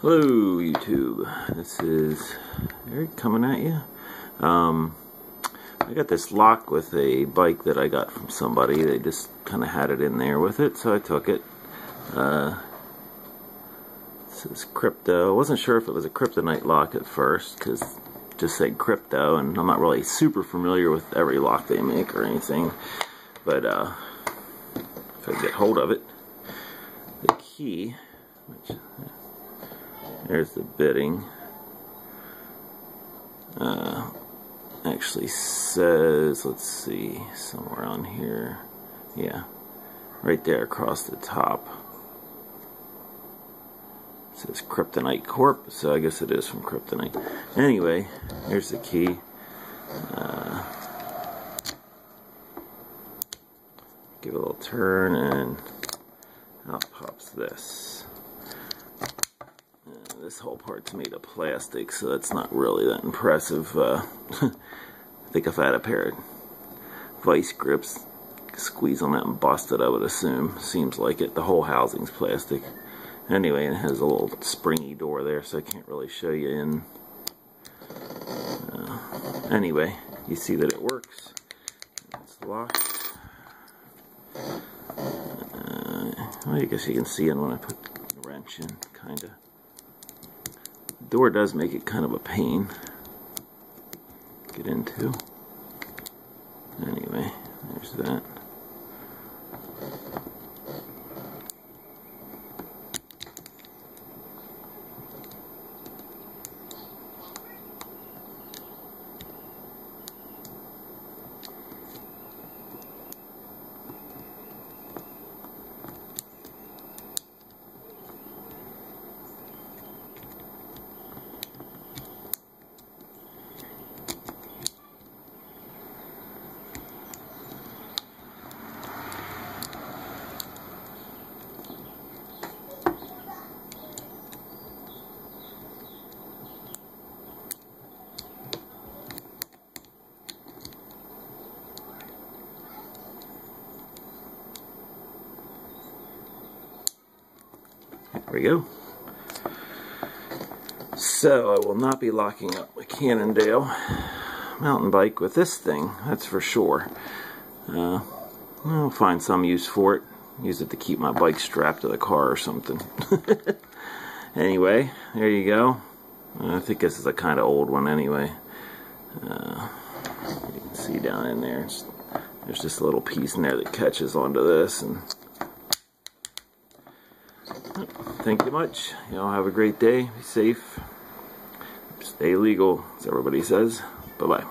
Hello YouTube, this is Eric coming at you. I got this lock with a bike that I got from somebody. They just kind of had it in there with it, so I took it. This is Crypto. I wasn't sure if it was a Kryptonite lock at first because it just said Crypto, and I'm not really super familiar with every lock they make or anything, but if I get hold of it, the key, which there's the bitting. Actually says, let's see, somewhere on here. Yeah, right there across the top. It says Kryptonite Corp, so I guess it is from Kryptonite. Anyway, here's the key. Give it a little turn, and out pops this. This whole part's made of plastic, so that's not really that impressive. I think if I had a pair of vice grips, squeeze on that and bust it, I would assume. Seems like it. The whole housing's plastic. Anyway, it has a little springy door there, so I can't really show you in. Anyway, you see that it works. It's locked. Well, I guess you can see it when I put the wrench in, kind of. The door does make it kind of a pain to get into. Anyway, there's that. There we go. So I will not be locking up my Cannondale mountain bike with this thing, that's for sure. I'll find some use for it. Use it to keep my bike strapped to the car or something. Anyway, there you go. I think this is a kind of old one anyway. You can see down in there, there's just a little piece in there that catches onto this. And thank you much. Y'all have a great day. Be safe. Stay legal, as everybody says. Bye-bye.